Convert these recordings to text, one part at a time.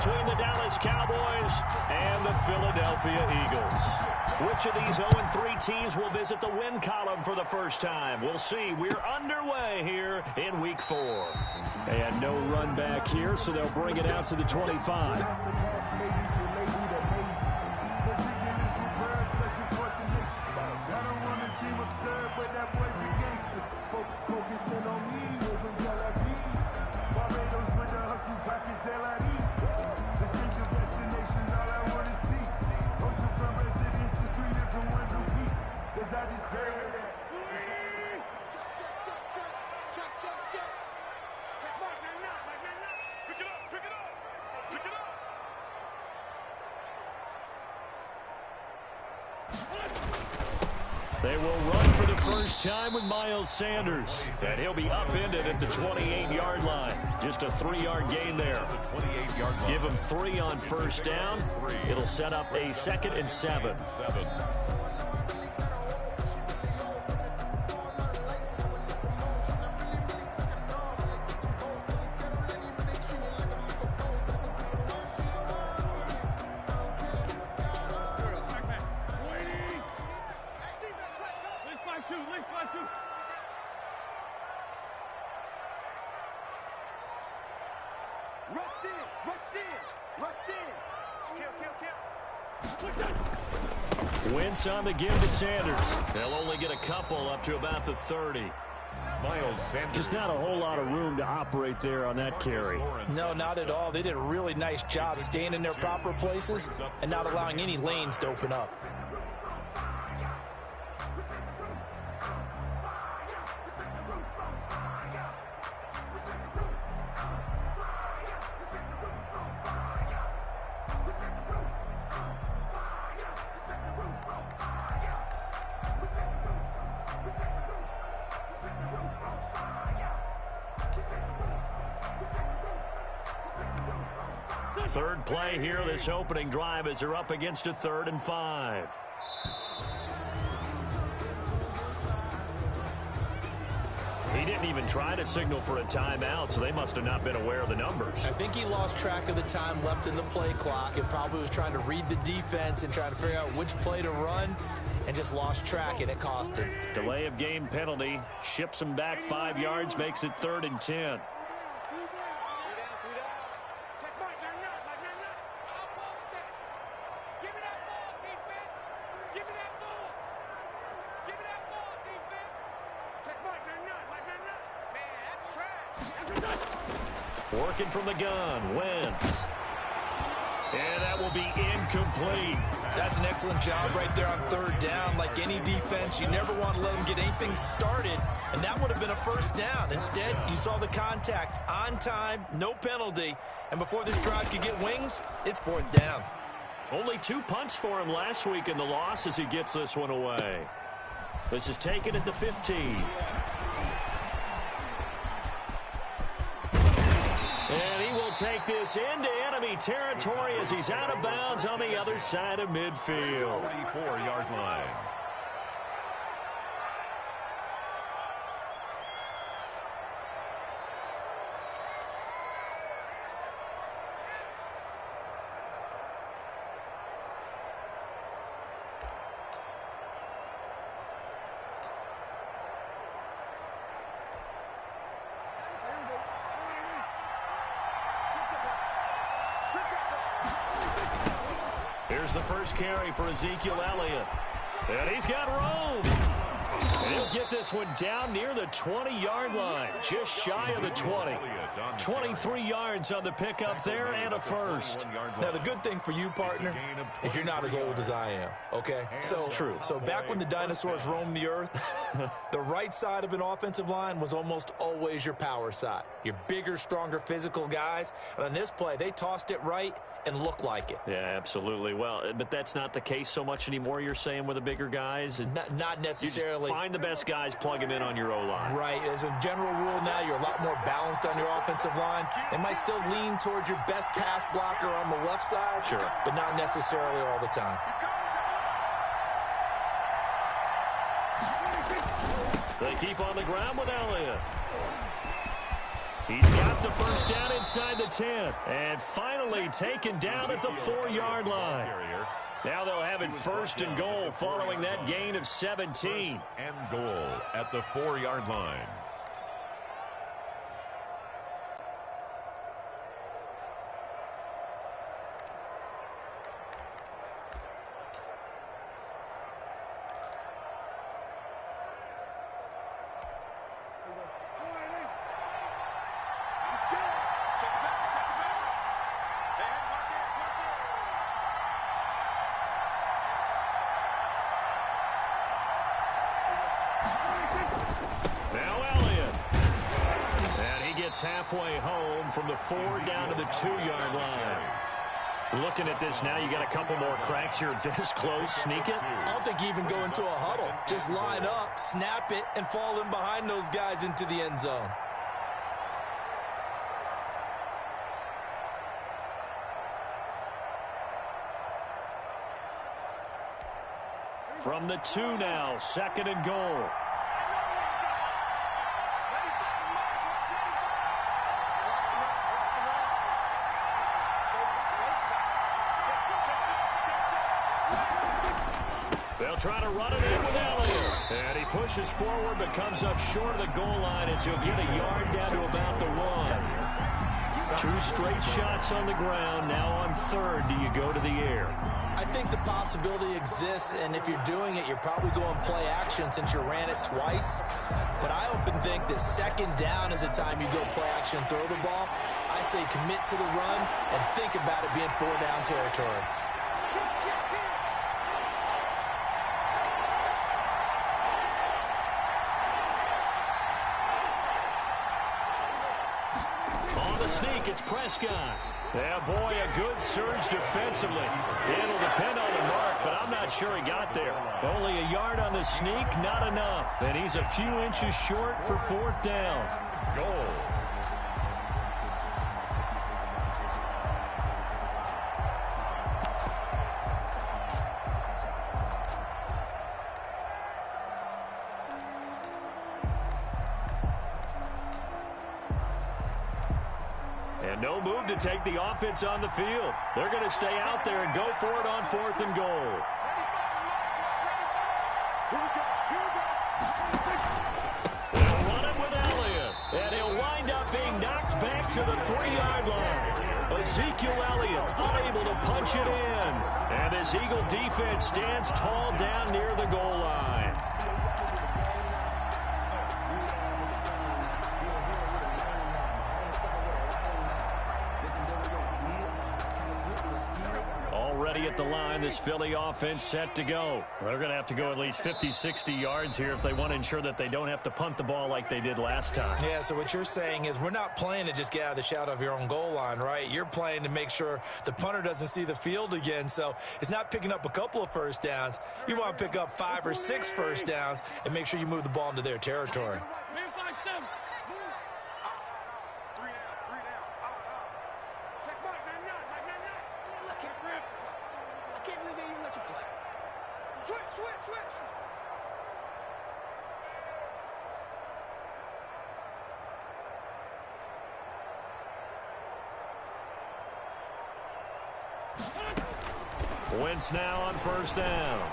between the Dallas Cowboys and the Philadelphia Eagles. Which of these 0-3 teams will visit the win column for the first time? We'll see. We're underway here in Week 4. They had no run back here, so they'll bring it out to the 25. They will run for the first time with Miles Sanders. And he'll be upended at the 28-yard line. Just a 3-yard gain there. Give him 3 on first down. It'll set up a 2nd and 7. Wentz on the give to Sanders. They'll only get a couple up to about the 30. Miles Sanders. Just not a whole lot of room to operate there on that carry. No, not at all. They did a really nice job staying in their proper places and not allowing any lanes to open up. Third play here, this opening drive, as they're up against a 3rd and 5. He didn't even try to signal for a timeout, so they must have not been aware of the numbers. I think he lost track of the time left in the play clock and probably was trying to read the defense and trying to figure out which play to run and just lost track, and it cost him. Delay of game penalty, ships him back 5 yards, makes it 3rd and 10. Working from the gun, Wentz. And that will be incomplete. That's an excellent job right there on 3rd down. Like any defense, you never want to let them get anything started, and that would have been a 1st down. Instead, you saw the contact on time, no penalty, and before this drive could get wings, it's 4th down. Only 2 punts for him last week in the loss as he gets this one away. This is taken at the 15. And he will take this into enemy territory as he's out of bounds on the other side of midfield. 44-yard line. Here's the first carry for Ezekiel Elliott. And he's got room. And he'll get this one down near the 20-yard line, just shy of the 20. 23 yards on the pickup there and a first. Now, the good thing for you, partner, is you're not as old as I am, okay? So, true. So back when the dinosaurs roamed the earth, the right side of an offensive line was almost always your power side. Your bigger, stronger, physical guys. And on this play, they tossed it right and looked like it. Yeah, absolutely. Well, but that's not the case so much anymore, you're saying, with the bigger guys? Not necessarily. You just find the best guys, plug them in on your O-line. Right. As a general rule now, you're a lot more balanced on your offensive line. They might still lean towards your best pass blocker on the left side, sure, but not necessarily all the time. They keep on the ground with Elliott. He's got the first down inside the 10. And finally taken down at the 4-yard line. Now they'll have it first and goal following that gain of 17. And goal at the 4-yard line. Halfway home from the 4 down to the 2-yard line. Looking at this now, you got a couple more cracks here this close. Sneak it. I don't think you even go into a huddle. Just line up, snap it, and fall in behind those guys into the end zone. From the 2 now, 2nd and goal. They'll try to run it in with Elliott. And he pushes forward but comes up short of the goal line as he'll get a yard down to about the 1. 2 straight shots on the ground. Now on 3rd, do you go to the air? I think the possibility exists, and if you're doing it, you're probably going play action since you ran it twice. But I often think that 2nd down is the time you go play action and throw the ball. I say commit to the run and think about it being 4-down territory. Sneak, it's Prescott. Yeah, boy, a good surge defensively. It'll depend on the mark, but I'm not sure he got there. Only a yard on the sneak, not enough. And he's a few inches short for 4th down. Goal. No move to take the offense on the field. They're going to stay out there and go for it on 4th and goal. They'll run it with Elliott, and he'll wind up being knocked back to the 3-yard line. Ezekiel Elliott unable to punch it in. And this Eagle defense stands tall down near the goal line. Already at the line, this Philly offense set to go. They're going to have to go at least 50, 60 yards here if they want to ensure that they don't have to punt the ball like they did last time. Yeah, so what you're saying is we're not playing to just get out of the shadow of your own goal line, right? You're playing to make sure the punter doesn't see the field again. So it's not picking up a couple of first downs. You want to pick up 5 or 6 first downs and make sure you move the ball into their territory. Wentz now on 1st down.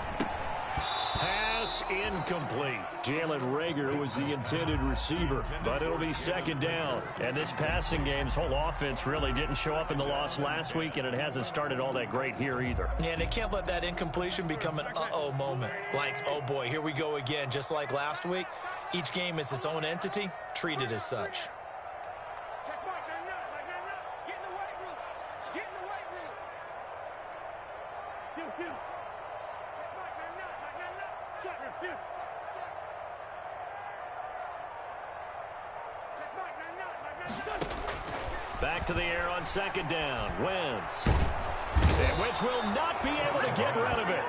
Pass incomplete. Jalen Reagor was the intended receiver, but it'll be 2nd down. And this passing game's whole offense really didn't show up in the loss last week, and it hasn't started all that great here either. Yeah, and they can't let that incompletion become an uh-oh moment. Like, oh boy, here we go again, just like last week. Each game is its own entity, treated as such. Back to the air on 2nd down. Wentz. And Wentz will not be able to get rid of it.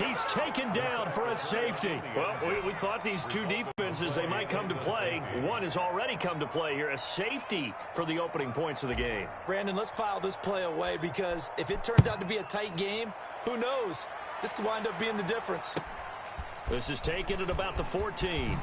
He's taken down for a safety. Well, we thought these 2 defenses, they might come to play. One has already come to play here. A safety for the opening points of the game. Brandon, let's file this play away because if it turns out to be a tight game, who knows? This could wind up being the difference. This is taken at about the 14.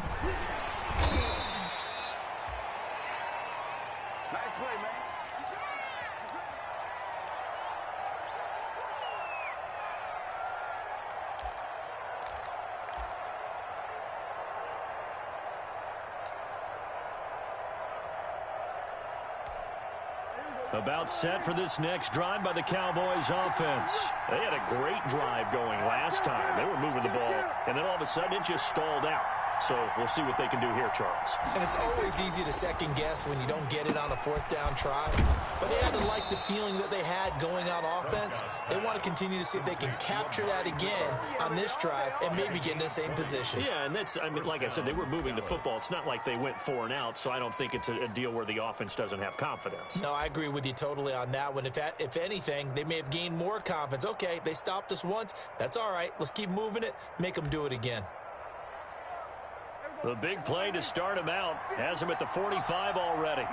About set for this next drive by the Cowboys offense. They had a great drive going last time. They were moving the ball, and then all of a sudden it just stalled out. So we'll see what they can do here, Charles. And it's always easy to second guess when you don't get it on a fourth down try. But they had to like the feeling that they had going on offense. They want to continue to see if they can capture that again on this drive and maybe get in the same position. Yeah, and that's, I mean, like I said, they were moving the football. It's not like they went 4 and out, so I don't think it's a deal where the offense doesn't have confidence. No, I agree with you totally on that one. If anything, they may have gained more confidence. Okay, they stopped us once. That's all right. Let's keep moving it. Make them do it again. The big play to start him out has him at the 45 already.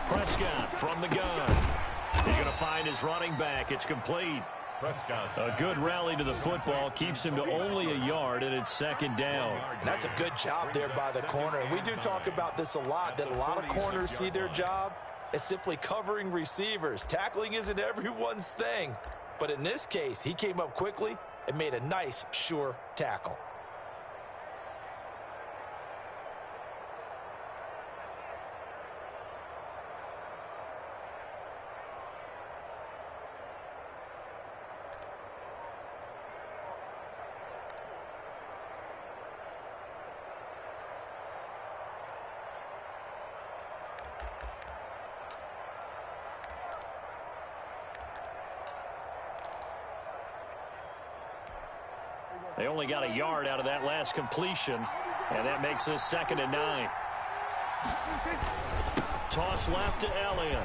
Prescott from the gun. He's going to find his running back. It's complete. Prescott. A good rally to the football keeps him to only a yard, and it's second down. And that's a good job there by the corner. And we do talk about this a lot, that a lot of corners see their job as simply covering receivers. Tackling isn't everyone's thing. But in this case, he came up quickly and made a nice, sure tackle. They only got a yard out of that last completion, and that makes this 2nd and 9. Toss left to Elliott.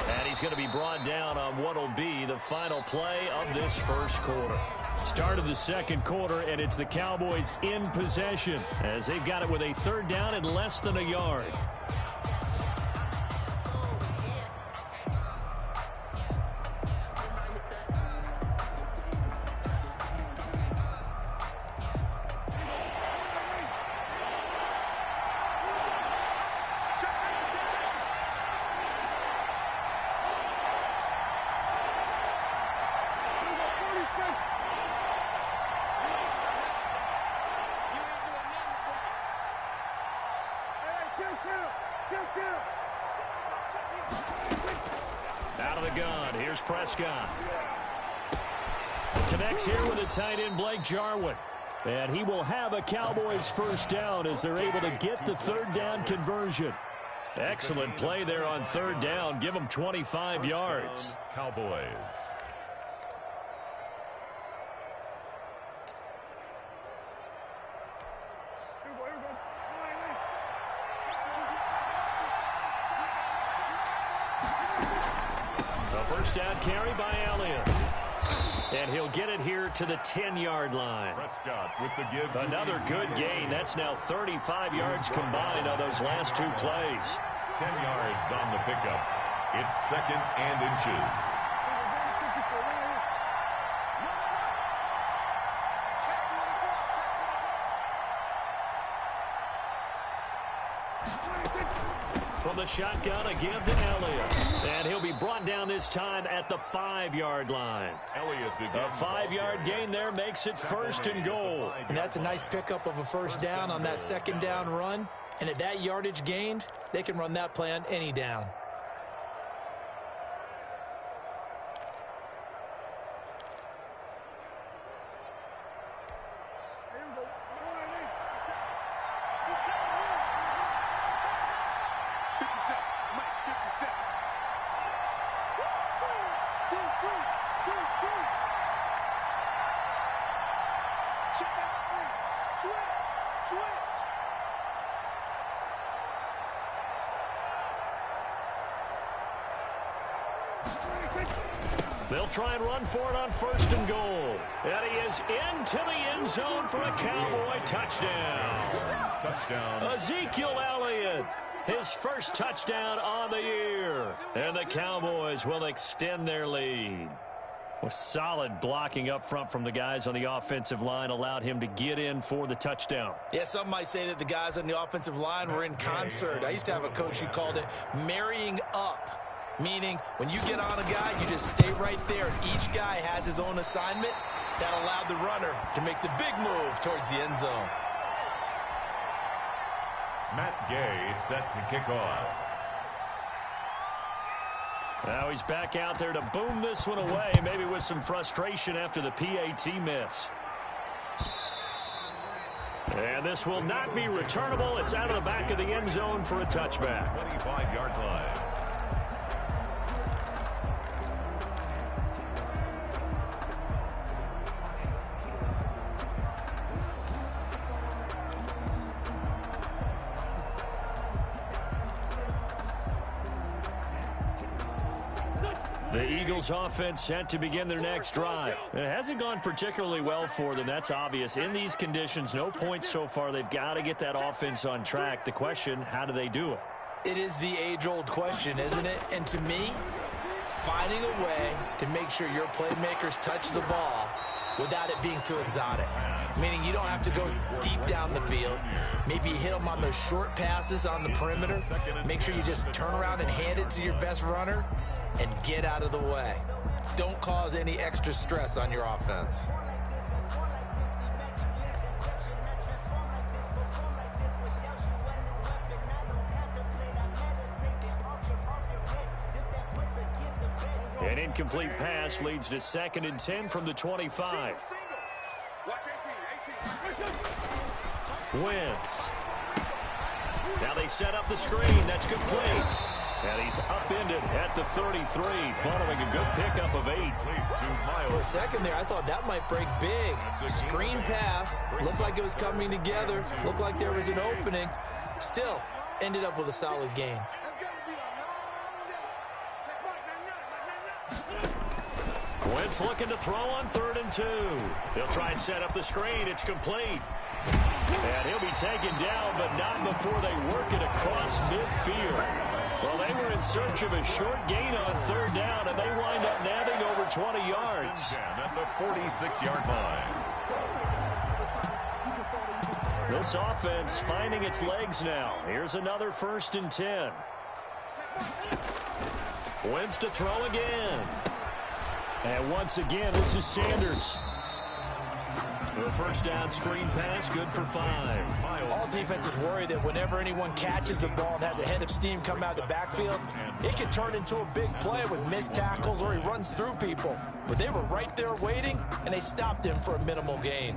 And he's going to be brought down on what will be the final play of this first quarter. Start of the second quarter, and it's the Cowboys in possession as they've got it with a 3rd down and less than a yard. Out of the gun, here's Prescott. Connects here with a tight end, Blake Jarwin. And he will have a Cowboys first down as they're able to get the 3rd down conversion. Excellent play there on 3rd down. Give them 25 yards. Cowboys. First down carry by Elliott. And he'll get it here to the 10-yard line. Prescott with the give. Another good gain. That's now 35 yards combined on those last 2 plays. 10 yards on the pickup. It's 2nd and inches. From the shotgun again to Elliott. And he'll be brought down this time at the 5-yard line. Elliott again. A 5-yard gain there makes it 1st and goal. And that's a nice pickup of a first down on that 2nd down run. And at that yardage gained, they can run that play on any down. They'll try and run for it on 1st and goal. And he is into the end zone for a Cowboy touchdown. Touchdown. Ezekiel Elliott, his first touchdown on the year. And the Cowboys will extend their lead. With solid blocking up front from the guys on the offensive line allowed him to get in for the touchdown. Yeah, some might say that the guys on the offensive line were in concert. I used to have a coach who called it marrying up. Meaning, when you get on a guy, you just stay right there. And each guy has his own assignment. That allowed the runner to make the big move towards the end zone. Matt Gay set to kick off. Now he's back out there to boom this one away, maybe with some frustration after the PAT miss. And this will not be returnable. It's out of the back of the end zone for a touchback. 25-yard line. The Eagles offense set to begin their next drive. It hasn't gone particularly well for them. That's obvious. In these conditions, no points so far. They've got to get that offense on track. The question, how do they do it? It is the age-old question, isn't it? And to me, finding a way to make sure your playmakers touch the ball without it being too exotic. Meaning you don't have to go deep down the field. Maybe you hit them on those short passes on the perimeter. Make sure you just turn around and hand it to your best runner and get out of the way. Don't cause any extra stress on your offense. An incomplete pass leads to 2nd and 10 from the 25. Wentz. Now they set up the screen. That's complete. And he's upended at the 33, following a good pickup of 8. For a second there, I thought that might break big. Screen pass. Looked like it was coming together. Looked like there was an opening. Still, ended up with a solid gain. Wentz looking to throw on 3rd and 2. They'll try and set up the screen. It's complete. And he'll be taken down, but not before they work it across midfield. Well, they were in search of a short gain on 3rd down, and they wind up nabbing over 20 yards. At the 46-yard line. This offense finding its legs now. Here's another 1st and 10. Wentz to throw again. And once again, this is Sanders. The 1st down screen pass, good for 5. All defenses worry that whenever anyone catches the ball and has a head of steam come out of the backfield, it can turn into a big play with missed tackles or he runs through people. But they were right there waiting, and they stopped him for a minimal gain.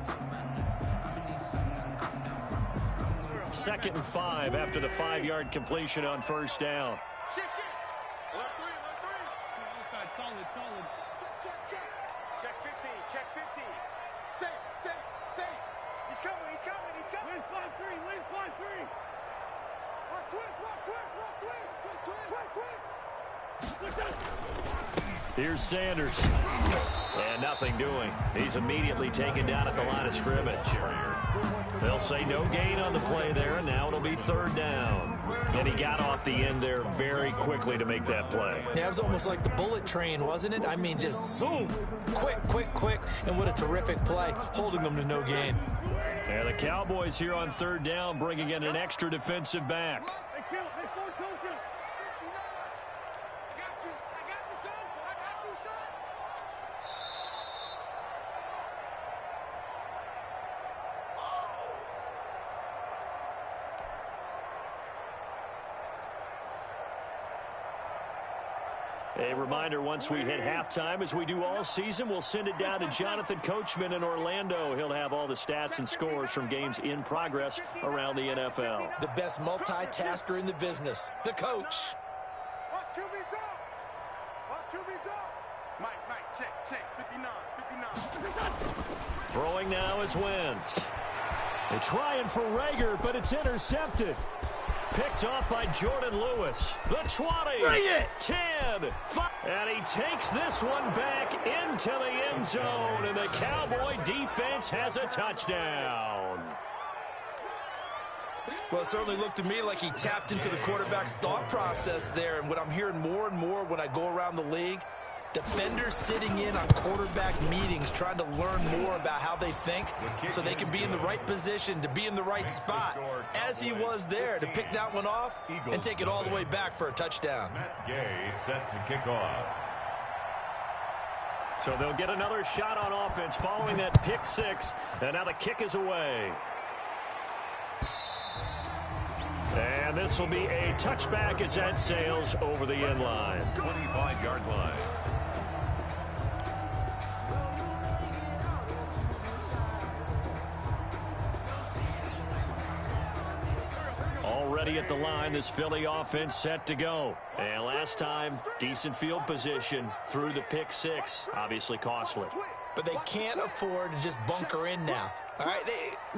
2nd and 5 after the 5-yard completion on 1st down. Here's Sanders. And nothing doing. He's immediately taken down at the line of scrimmage. They'll say no gain on the play there, and now it'll be 3rd down. And he got off the end there very quickly to make that play. Yeah, it was almost like the bullet train, wasn't it? I mean, just zoom. Quick, quick, quick. And what a terrific play, holding them to no gain. And the Cowboys here on 3rd down, bringing in an extra defensive back. A reminder, once we hit halftime, as we do all season, we'll send it down to Jonathan Coachman in Orlando. He'll have all the stats and scores from games in progress around the NFL. The best multitasker in the business, the coach. Mike, check, 59. Throwing now is Wentz. They're trying for Rager, but it's intercepted. Picked off by Jordan Lewis. The 20. Bring it! 10. 5. And he takes this one back into the end zone. And the Cowboy defense has a touchdown. Well, it certainly looked to me like he tapped into the quarterback's thought process there. And what I'm hearing more and more when I go around the league, Defenders sitting in on quarterback meetings trying to learn more about how they think so they can be in the right position to be in the right spot, as he was there to pick that one off and take it all the way back for a touchdown. Matt Gay set to kick off. So they'll get another shot on offense following that pick six, and now the kick is away. And this will be a touchback as that sails over the end line. 25-yard line. Already at the line, this Philly offense set to go. And last time, decent field position through the pick six. Obviously costly. But they can't afford to just bunker in now. All right,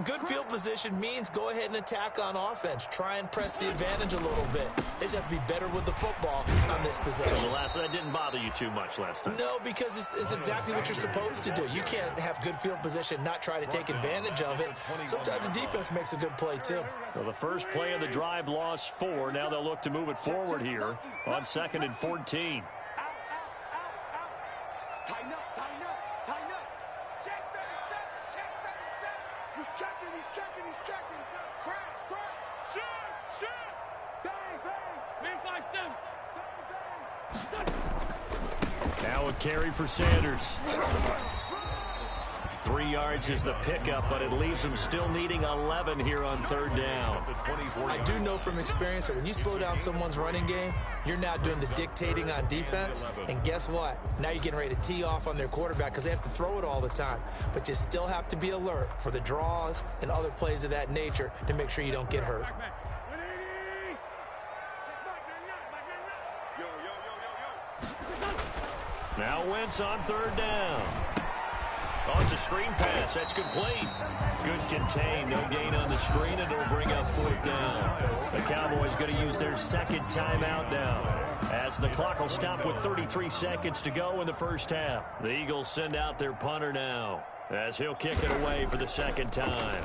good field position means go ahead and attack on offense. Try and press the advantage a little bit. They just have to be better with the football on this possession. So that didn't bother you too much last time? No, because it's exactly what you're supposed to do. You can't have good field position, not try to take advantage of it. Sometimes the defense makes a good play, too. Well, the first play of the drive lost 4. Now they'll look to move it forward here on 2nd and 14. Tighten up, tighten up, tighten up. Check 37, check 37. He's checking. Crash. Shoot. Bang. Man, 5-2. Bang. Now a carry for Sanders. 3 yards is the pickup, but it leaves them still needing 11 here on 3rd down. I do know from experience that when you slow down someone's running game, you're now doing the dictating on defense. And guess what? Now you're getting ready to tee off on their quarterback because they have to throw it all the time. But you still have to be alert for the draws and other plays of that nature to make sure you don't get hurt. Now Wentz on 3rd down. Oh, it's a screen pass. That's complete. Good contain. No gain on the screen, and it'll bring up 4th down. The Cowboys going to use their 2nd timeout now, as the clock will stop with 33 seconds to go in the first half. The Eagles send out their punter now, as he'll kick it away for the 2nd time.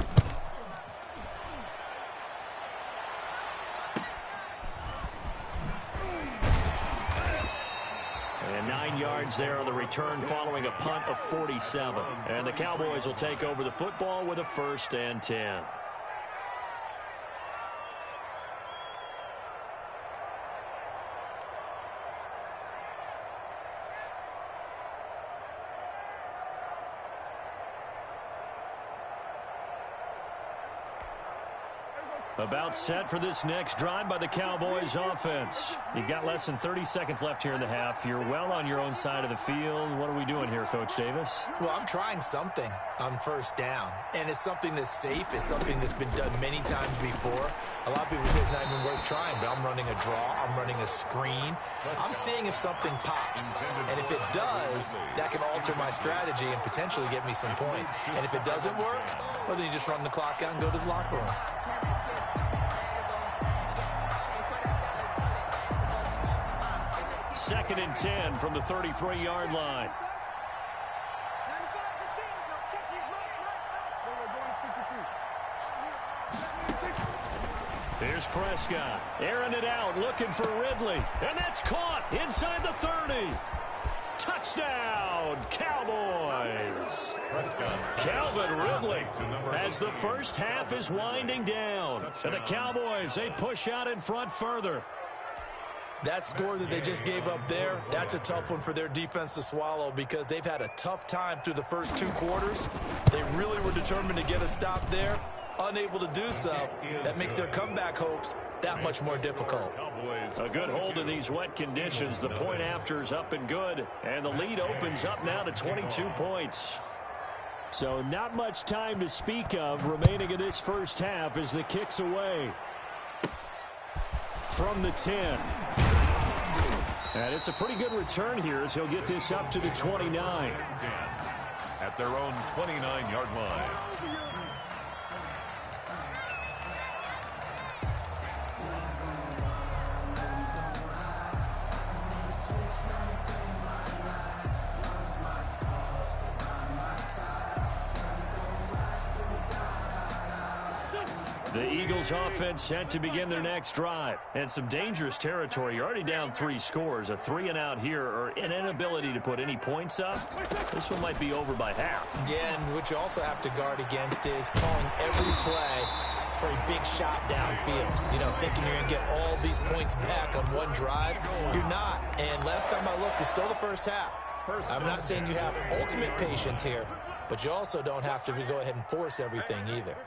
And 9 yards there on the return following a punt of 47. And the Cowboys will take over the football with a 1st and 10. About set for this next drive by the Cowboys offense. You've got less than 30 seconds left here in the half. You're well on your own side of the field. What are we doing here, Coach Davis? Well, I'm trying something on 1st down, and it's something that's safe. It's something that's been done many times before. A lot of people say it's not even worth trying, but I'm running a draw. I'm running a screen. I'm seeing if something pops, and if it does, that can alter my strategy and potentially get me some points. And if it doesn't work, well, then you just run the clock out and go to the locker room. Second and 10 from the 33-yard line. Here's Prescott, airing it out, looking for Ridley, and that's caught inside the 30. Touchdown, Cowboys. Calvin Ridley as the first half is winding down. And the Cowboys, they push out in front further. That score that they just gave up there, that's a tough one for their defense to swallow because they've had a tough time through the first 2 quarters. They really were determined to get a stop there, unable to do so. That makes their comeback hopes that much more difficult. A good hold in these wet conditions. The point after is up and good, and the lead opens up now to 22 points. So not much time to speak of remaining in this first half as the kick's away. From the 10. And it's a pretty good return here as he'll get this up to the 29. At their own 29-yard line. The Eagles offense set to begin their next drive. And some dangerous territory. You're already down 3 scores. A 3-and-out here or an inability to put any points up. This one might be over by half. Yeah, and what you also have to guard against is calling every play for a big shot downfield. You know, thinking you're going to get all these points back on one drive. You're not. And last time I looked, it's still the first half. I'm not saying you have ultimate patience here, but you also don't have to go ahead and force everything either.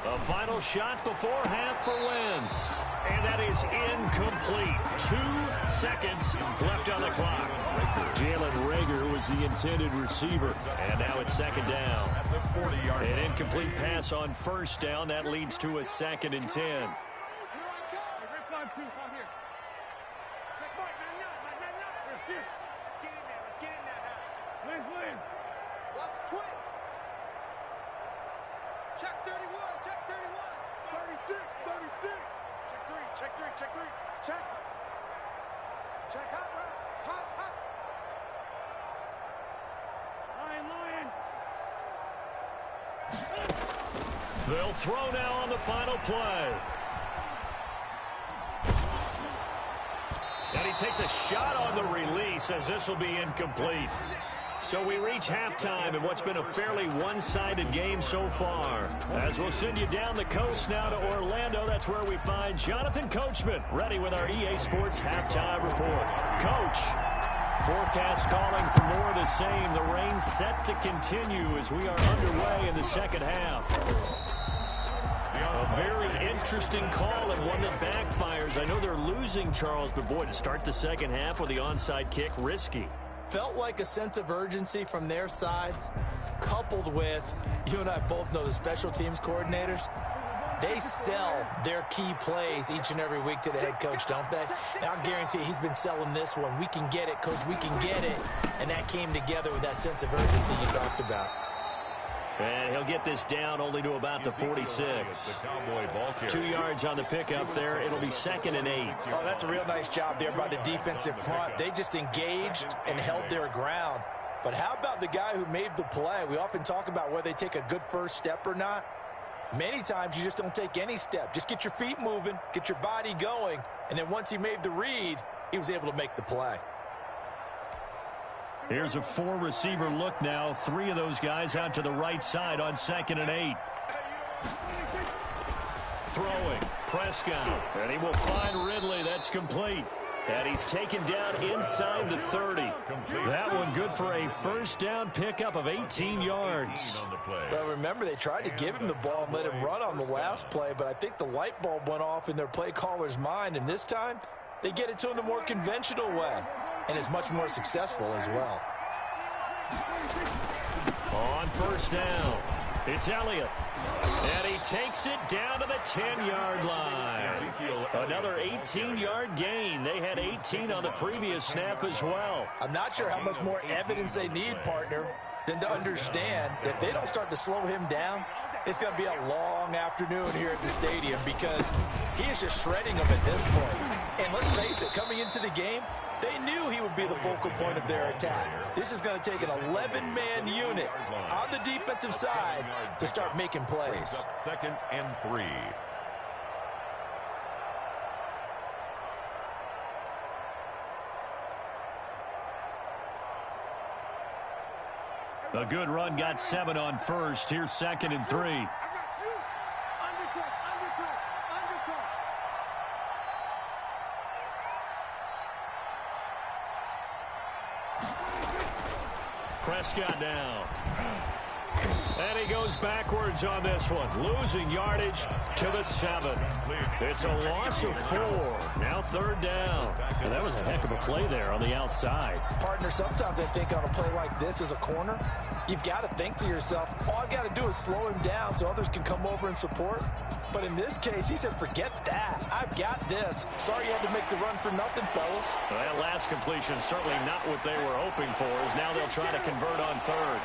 A final shot before half for Wentz. And that is incomplete. 2 seconds left on the clock. Jalen Reagor was the intended receiver. And now it's 2nd down. An incomplete pass on 1st down. That leads to a 2nd and 10. Check 31, check 31. 36, 36. Check 3, check 3, check 3. Check. Check hot, right? Hot, hot. Lion. They'll throw now on the final play. And he takes a shot on the release as this will be incomplete. So we reach halftime in what's been a fairly one-sided game so far. As we'll send you down the coast now to Orlando, that's where we find Jonathan Coachman, ready with our EA Sports Halftime Report. Coach, forecast calling for more of the same. The rain set to continue as we are underway in the 2nd half. A very interesting call and one that backfires. I know they're losing, Charles, but boy, to start the 2nd half with the onside kick, risky. Felt like a sense of urgency from their side, coupled with, you and I both know the special teams coordinators, they sell their key plays each and every week to the head coach, don't they? And I'll guarantee he's been selling this one. We can get it, coach, we can get it. And that came together with that sense of urgency you talked about. And he'll get this down only to about the 46. 2 yards on the pickup there. It'll be 2nd and 8. Oh, that's a real nice job there by the defensive front. They just engaged and held their ground. But how about the guy who made the play? We often talk about whether they take a good first step or not. Many times you just don't take any step. Just get your feet moving, get your body going, and then once he made the read, he was able to make the play. Here's a 4-receiver look now. 3 of those guys out to the right side on 2nd and 8. Throwing, Prescott, and he will find Ridley. That's complete. And he's taken down inside the 30. That one good for a 1st down pickup of 18 yards. Well, remember, they tried to give him the ball and let him run on the last play, but I think the light bulb went off in their play caller's mind, and this time they get it to him the more conventional way, and is much more successful as well. On 1st down, it's Elliott. And he takes it down to the 10-yard line. Another 18-yard gain. They had 18 on the previous snap as well. I'm not sure how much more evidence they need, partner, than to understand that if they don't start to slow him down, it's going to be a long afternoon here at the stadium because he is just shredding them at this point. And let's face it, coming into the game, they knew he would be the focal point of their attack. This is going to take an 11-man unit on the defensive side to start making plays. 2nd and 3. A good run got 7 on 1st. Here's 2nd and 3. I got you. Undercut, undercut, undercut. Prescott down. And he goes backwards on this one, losing yardage to the 7. It's a loss of 4. Now 3rd down. And that was a heck of a play there on the outside. Partner, sometimes I think on a play like this as a corner, you've got to think to yourself, all I've got to do is slow him down so others can come over and support. But in this case, he said, forget that. I've got this. Sorry you had to make the run for nothing, fellas. Well, that last completion is certainly not what they were hoping for, as now they'll try to convert on 3rd.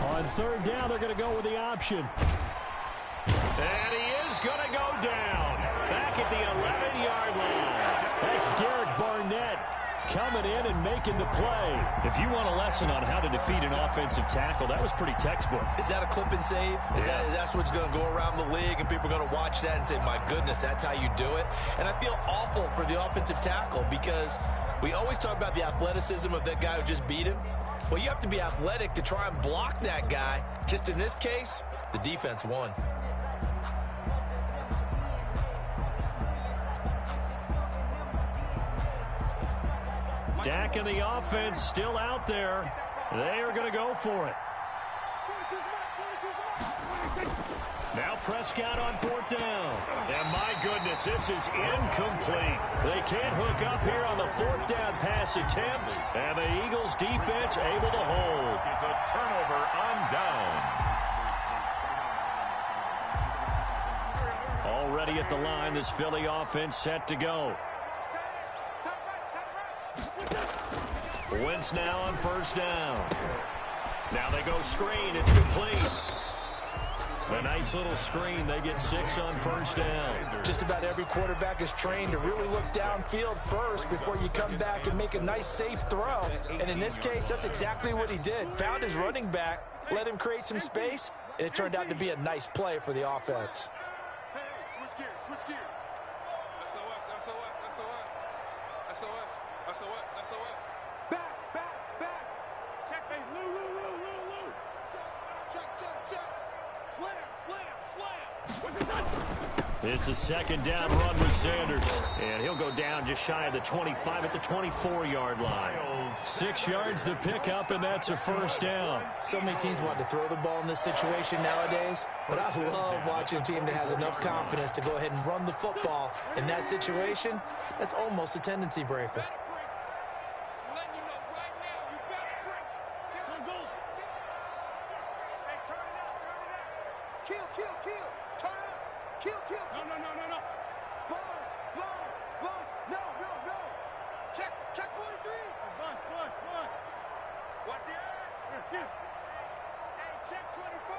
On On third down, they're going to go with the option. And he is going to go down. Back at the 11-yard line. That's Derek Barnett coming in and making the play. If you want a lesson on how to defeat an offensive tackle, that was pretty textbook. Is that a clip and save? That's what's going to go around the league, and people are going to watch that and say, my goodness, that's how you do it? And I feel awful for the offensive tackle because we always talk about the athleticism of that guy who just beat him. Well, you have to be athletic to try and block that guy. Just in this case, the defense won. Dak and the offense still out there. They are going to go for it. Now Prescott on fourth down. And my goodness, this is incomplete. They can't hook up here on the fourth down pass attempt. And the Eagles defense able to hold. It's a turnover on down. Already at the line, this Philly offense set to go. Wentz now on first down. Now they go screen. It's complete. A nice little screen. They get 6 on first down. Just about every quarterback is trained to really look downfield first before you come back and make a nice, safe throw. And in this case, that's exactly what he did. Found his running back, let him create some space, and it turned out to be a nice play for the offense. Hey, switch gears, switch gears. SOS, SOS, SOS. SOS, SOS, SOS. Back. Check, hey, Lou. Check. Slam. It's a second down run with Sanders. And he'll go down just shy of the 25 at the 24-yard line. 6 yards the pickup, and that's a first down. So many teams want to throw the ball in this situation nowadays, but I love watching a team that has enough confidence to go ahead and run the football. In that situation, that's almost a tendency breaker. No. Sponge. No. Check 43. Sponge. Watch the edge. Hey, check 24.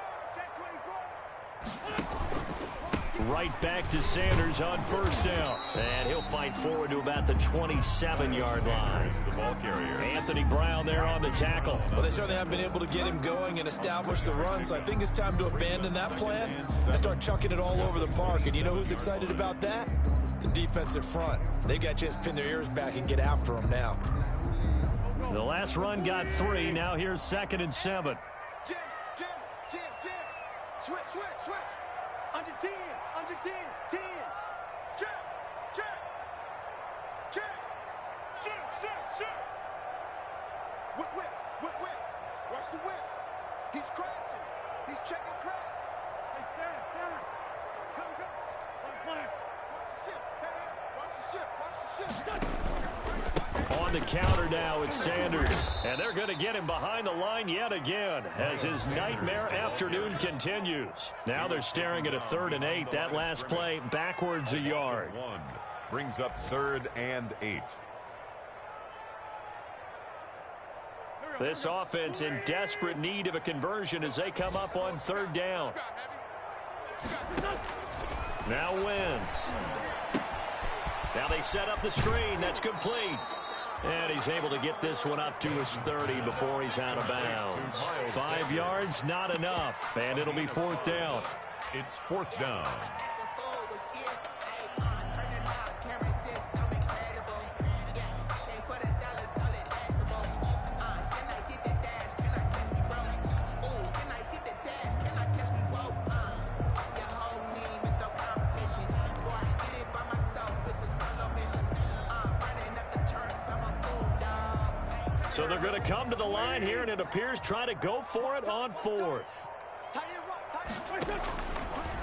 Right back to Sanders on first down. And he'll fight forward to about the 27-yard line. The ball carrier. Anthony Brown there on the tackle. Well, they certainly haven't been able to get him going and establish the run, so I think it's time to abandon that plan and start chucking it all over the park. And you know who's excited about that? The defensive front. They got to just pin their ears back and get after him now. The last run got 3. Now here's 2nd and 7. Jim. Switch. Under 10. 10. Check. Shoot. Whip. Watch the whip. He's crashing. He's checking crash. Hey, stand. Go. Watch the ship. On the counter now, it's Sanders. And they're going to get him behind the line yet again as his nightmare afternoon continues. Now they're staring at a 3rd and 8. That last play backwards a yard. Brings up 3rd and 8. This offense in desperate need of a conversion as they come up on 3rd down. Now Wentz. Now they set up the screen. That's complete. And he's able to get this one up to his 30 before he's out of bounds. 5 yards, not enough. And it'll be 4th down. It's 4th down. So they're going to come to the line here, and it appears try to go for it on 4th.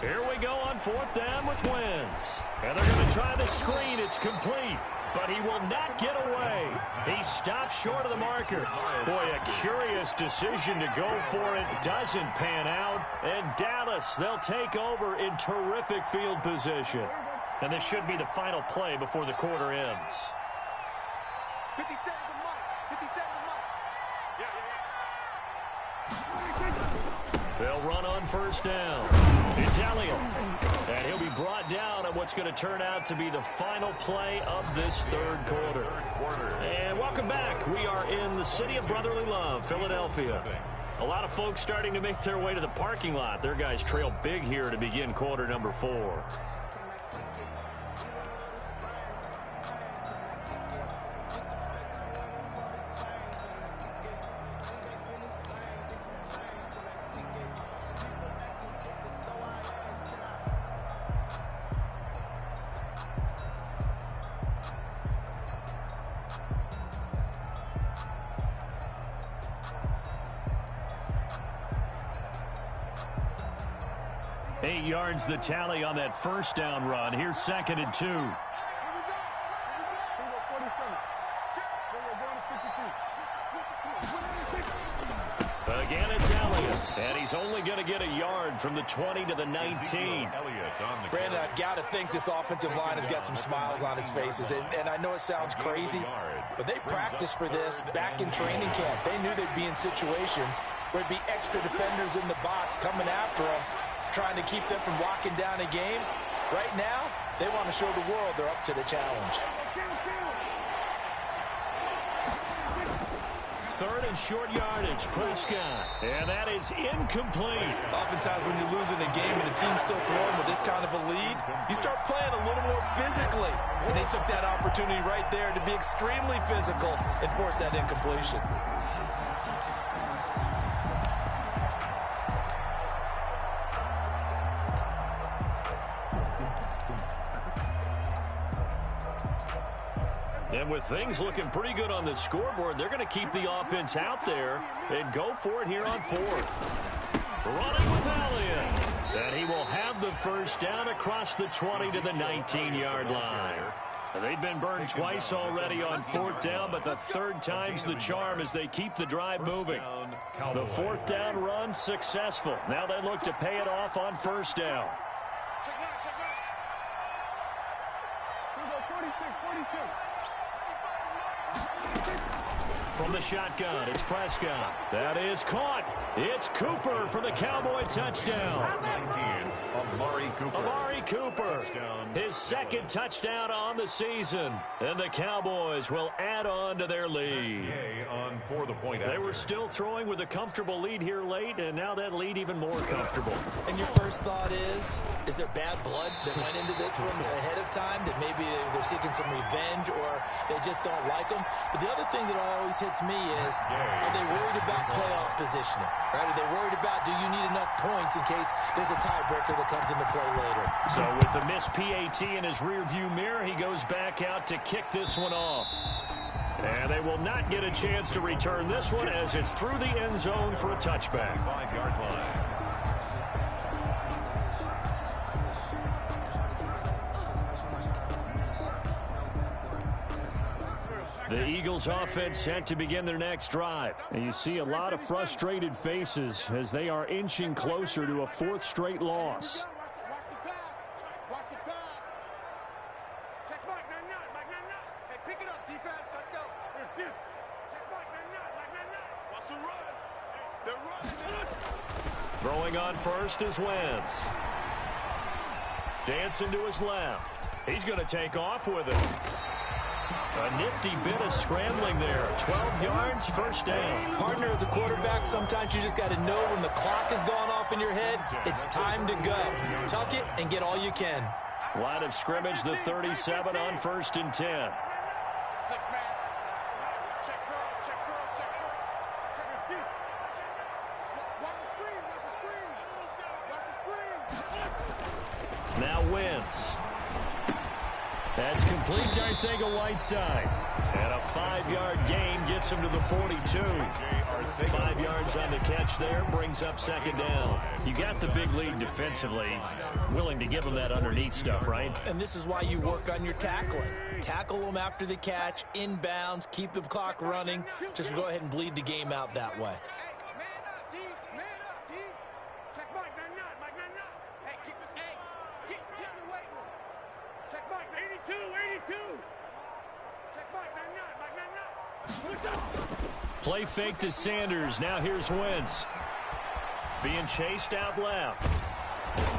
Here we go on 4th down with Wentz. And they're going to try the screen. It's complete. But he will not get away. He stops short of the marker. Boy, a curious decision to go for it. Doesn't pan out. And Dallas, they'll take over in terrific field position. And this should be the final play before the quarter ends. 57 to Mike. 57 to Mike. Yeah. They'll run on first down. It's Elliott. And he'll be brought down at what's going to turn out to be the final play of this third quarter. And welcome back. We are in the city of brotherly love, Philadelphia. A lot of folks starting to make their way to the parking lot. Their guys trail big here to begin quarter number 4. Yards the tally on that first down run. Here's 2nd and 2. Again, it's Elliott. And he's only going to get a yard from the 20 to the 19. Brandon, I've got to think this offensive line has got some smiles on its faces. And I know it sounds crazy, but they practiced for this back in training camp. They knew they'd be in situations where there'd be extra defenders in the box coming after them, trying to keep them from locking down a game. Right now, they want to show the world they're up to the challenge. 3rd and short yardage, Prescott. And that is incomplete. Oftentimes when you're losing a game and the team's still throwing with this kind of a lead, you start playing a little more physically. And they took that opportunity right there to be extremely physical and force that incompletion. And with things looking pretty good on the scoreboard, they're going to keep the offense out there and go for it here on 4th. Running with Elliott. And he will have the first down across the 20 to the 19-yard line. They've been burned twice already on 4th down, but the 3rd time's the charm as they keep the drive moving. The 4th down run successful. Now they look to pay it off on 1st down. From the shotgun, it's Prescott. That is caught. It's Cooper for the Cowboy touchdown. 19, Amari Cooper, his 2nd touchdown on the season. And the Cowboys will add on to their lead. They were still throwing with a comfortable lead here late, and now that lead even more comfortable. And your first thought is there bad blood that went into this one ahead of time, that maybe they're seeking some revenge or they just don't like them? But the other thing that always hits me is, are they worried about playoff positioning? Right? Are they worried about, do you need enough points in case there's a tiebreaker that comes into play later? So with the missed PAT in his rearview mirror, he goes back out to kick this one off. And they will not get a chance to return this one as it's through the end zone for a touchback. 5-yard line. The Eagles offense set to begin their next drive. And you see a lot of frustrated faces as they are inching closer to a 4th straight loss. Watch the pass. Check Mike, 9-9. Hey, pick it up, defense. Let's go. Check Mike, 9-9. Watch the run. They're running. Throwing on first is Wentz. Dancing to his left. He's going to take off with it. A nifty bit of scrambling there. 12 yards, first down. Partner, as a quarterback, sometimes you just got to know when the clock has gone off in your head, it's time to go. Tuck it and get all you can. Line of scrimmage, the 37 on 1st and 10. 6-man. Check curls. Check your feet. Watch the screen. Now Wentz. That's complete to Arcega-Whiteside. And a 5-yard gain gets him to the 42. 5 yards on the catch there, brings up 2nd down. You got the big lead defensively. Willing to give them that underneath stuff, right? And this is why you work on your tackling. Tackle them after the catch, inbounds, keep the clock running. Just go ahead and bleed the game out that way. Man up, D. Check Mike, 9-9. Hey, get in the weight room. Check Mike, 82. Check Mike, 9-9. Play fake to Sanders. Now here's Wentz. being chased out left.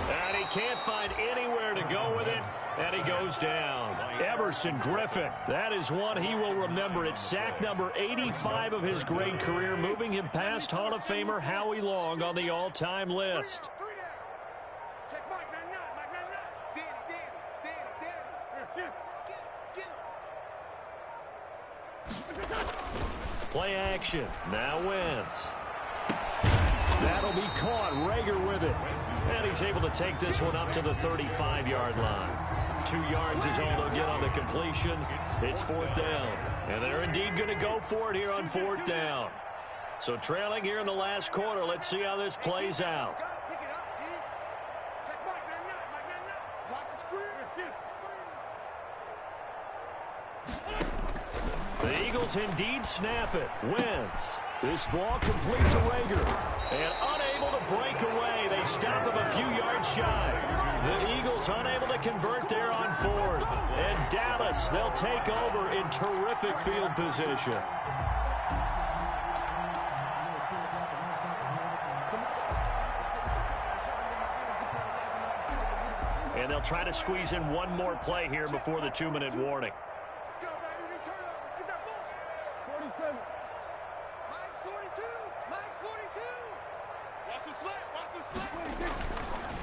And he can't find anywhere to go with it, and he goes down. Everson Griffin, that is one he will remember. It's sack number 85 of his great career, moving him past Hall of Famer Howie Long on the all-time list. Play action. Now Wentz. That'll be caught. Rager with it. And he's able to take this one up to the 35-yard line. 2 yards is all they'll get on the completion. It's 4th down. And they're indeed going to go for it here on 4th down. So trailing here in the last quarter. Let's see how this plays out. The Eagles indeed snap it. Wentz. This ball complete to Rager. And unable to break away. They stop him a few yards shy. The Eagles unable to convert there on 4th. And Dallas, they'll take over in terrific field position. And they'll try to squeeze in one more play here before the 2-minute warning.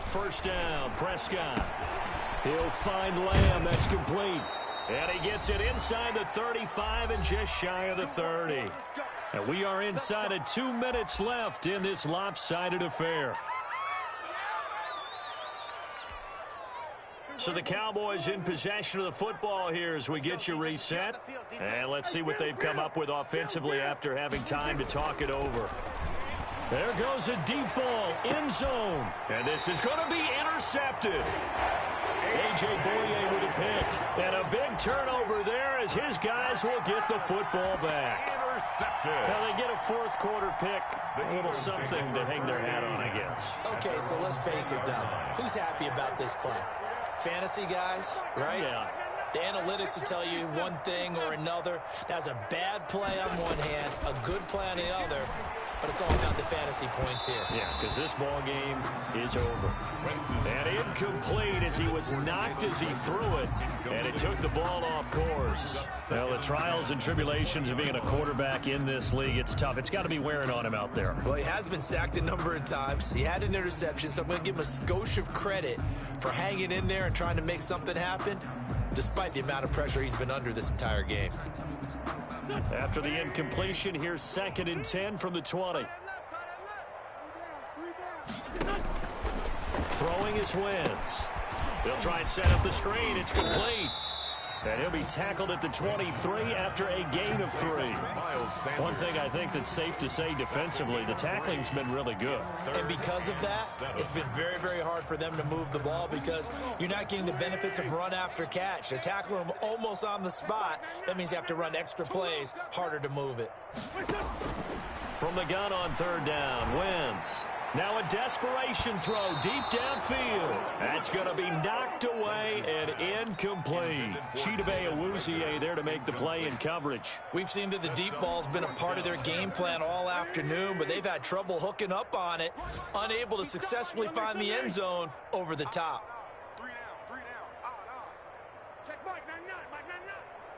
First down, Prescott. He'll find Lamb. That's complete. And he gets it inside the 35 and just shy of the 30. And we are inside of 2 minutes left in this lopsided affair. So the Cowboys in possession of the football here as we get you reset. And let's see what they've come up with offensively after having time to talk it over. There goes a deep ball, end zone. And this is going to be intercepted. A.J. Boye with a pick. And a big turnover there as his guys will get the football back. Intercepted. Now they get a 4th quarter pick. A little something to hang their hat on, I guess. Okay, so let's face it, Doug. Who's happy about this play? Fantasy guys, right? Yeah. The analytics will tell you one thing or another. That's a bad play on one hand, a good play on the other. But it's all about the fantasy points here. Yeah, because this ball game is over. And incomplete as he was knocked as he threw it. And it took the ball off course. Well, the trials and tribulations of being a quarterback in this league, it's tough. It's got to be wearing on him out there. Well, he has been sacked a number of times. He had an interception, so I'm going to give him a skosh of credit for hanging in there and trying to make something happen, despite the amount of pressure he's been under this entire game. After the incompletion, here's 2nd and 10 from the 20. Throwing is Wentz. They'll try and set up the screen. It's complete. And he'll be tackled at the 23 after a gain of 3. One thing I think that's safe to say defensively, the tackling's been really good. And because of that, it's been very, very hard for them to move the ball because you're not getting the benefits of run after catch. They tackle him almost on the spot. That means you have to run extra plays, harder to move it. From the gun on 3rd down, Wentz. Now a desperation throw deep downfield. That's going to be knocked away and incomplete. Chidobe Awuzie there to make the play in coverage. We've seen that the deep ball's been a part of their game plan all afternoon, but they've had trouble hooking up on it, unable to successfully find the end zone over the top. 3 down. Check Mike, 9-9.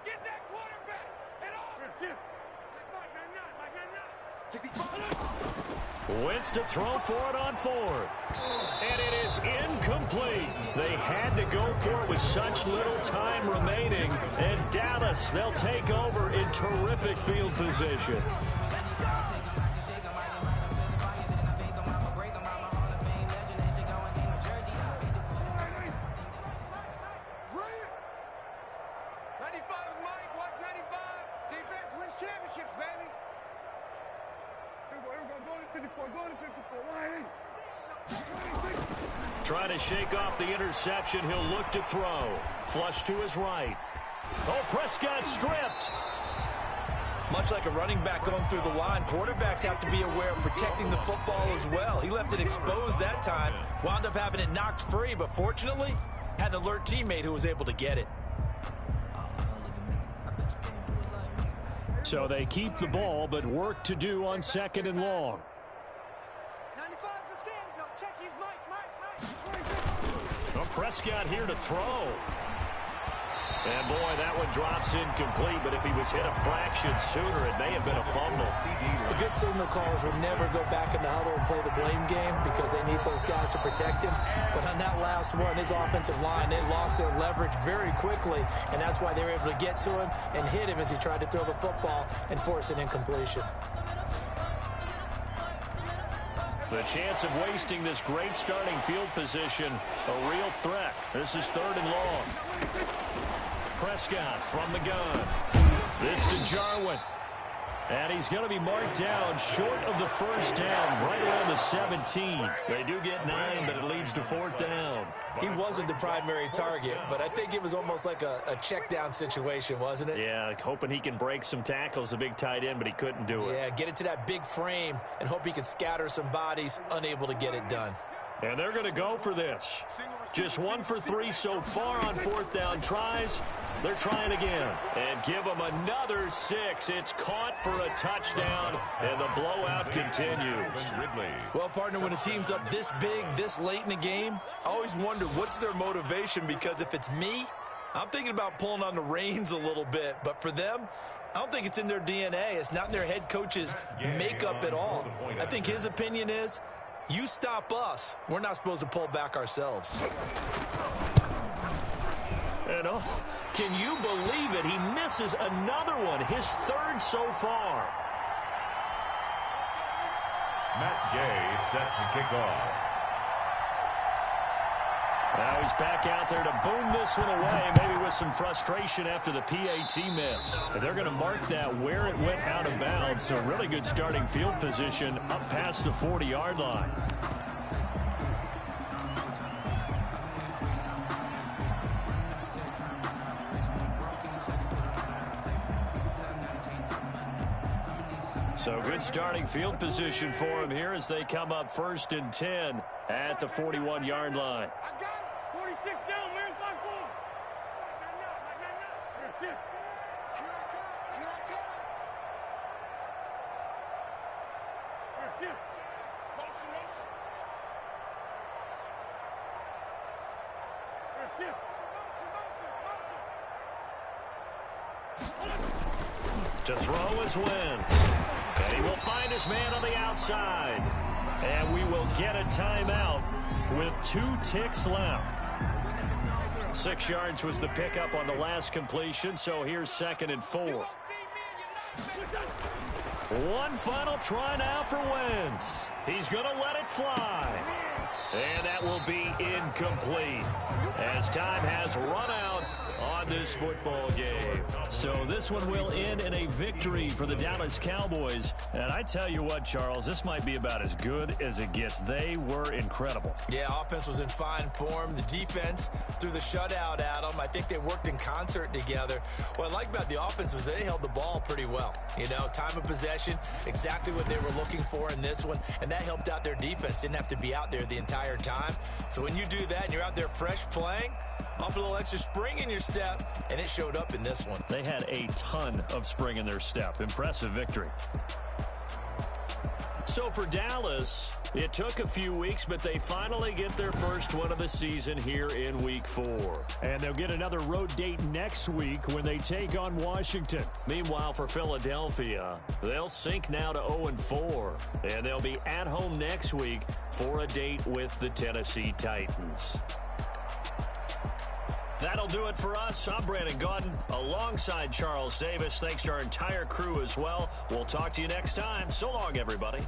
Get that quarterback. And off. Check Mike, 9-9. 65. Wentz to throw for it on 4th. And it is incomplete. They had to go for it with such little time remaining. And Dallas, they'll take over in terrific field position. Trying to shake off the interception. He'll look to throw. Flush to his right. Oh, Prescott stripped. Much like a running back going through the line, quarterbacks have to be aware of protecting the football as well. He left it exposed that time, wound up having it knocked free, but fortunately, had an alert teammate who was able to get it. So they keep the ball, but work to do on 2nd and long. 95's the sand. No, check his mic. Well, Prescott here to throw. And, boy, that one drops incomplete, but if he was hit a fraction sooner, it may have been a fumble. The good signal callers would never go back in the huddle and play the blame game because they need those guys to protect him. But on that last one, his offensive line, they lost their leverage very quickly, and that's why they were able to get to him and hit him as he tried to throw the football and force an incompletion. The chance of wasting this great starting field position, a real threat. This is 3rd and long. Prescott from the gun. This to Jarwin. And he's going to be marked down short of the first down, right around the 17. They do get 9, but it leads to 4th down. He wasn't the primary target, but I think it was almost like a check down situation, wasn't it? Yeah, hoping he can break some tackles, a big tight end, but he couldn't do it. Yeah, get it to that big frame and hope he can scatter some bodies, unable to get it done. And they're going to go for this. Just 1 for 3 so far on 4th down tries. They're trying again. And give them another 6. It's caught for a touchdown, and the blowout continues. Well, partner, when a team's up this big, this late in the game, I always wonder what's their motivation, because if it's me, I'm thinking about pulling on the reins a little bit. But for them, I don't think it's in their DNA. It's not in their head coach's makeup at all. I think his opinion is, you stop us, we're not supposed to pull back ourselves. And can you believe it? He misses another one, his 3rd so far. Matt Gay set to kick off. Now he's back out there to boom this one away, maybe with some frustration after the PAT miss. And they're going to mark that where it went out of bounds, so really good starting field position up past the 40-yard line. So good starting field position for him here as they come up 1st and 10 at the 41-yard line. I got it. 46 down, man. 5-4. Here I come. Motion. To throw is Wentz. And he will find his man on the outside. And we will get a timeout with 2 ticks left. 6 yards was the pickup on the last completion, so here's 2nd and 4. One final try now for Wentz. He's going to let it fly. And that will be incomplete as time has run out on this football game. So this one will end in a victory for the Dallas Cowboys. And I tell you what, Charles, this might be about as good as it gets. They were incredible. Yeah, offense was in fine form. The defense threw the shutout at them. I think they worked in concert together. What I like about the offense was they held the ball pretty well. You know, time of possession, exactly what they were looking for in this one. And that helped out their defense. Didn't have to be out there the entire time. So when you do that and you're out there fresh playing, off a little extra spring in your step, and it showed up in this one. They had a ton of spring in their step. Impressive victory. So for Dallas, it took a few weeks, but they finally get their first one of the season here in Week 4. And they'll get another road date next week when they take on Washington. Meanwhile, for Philadelphia, they'll sink now to 0-4. And they'll be at home next week for a date with the Tennessee Titans. That'll do it for us. I'm Brandon Gaudin alongside Charles Davis. Thanks to our entire crew as well. We'll talk to you next time. So long, everybody.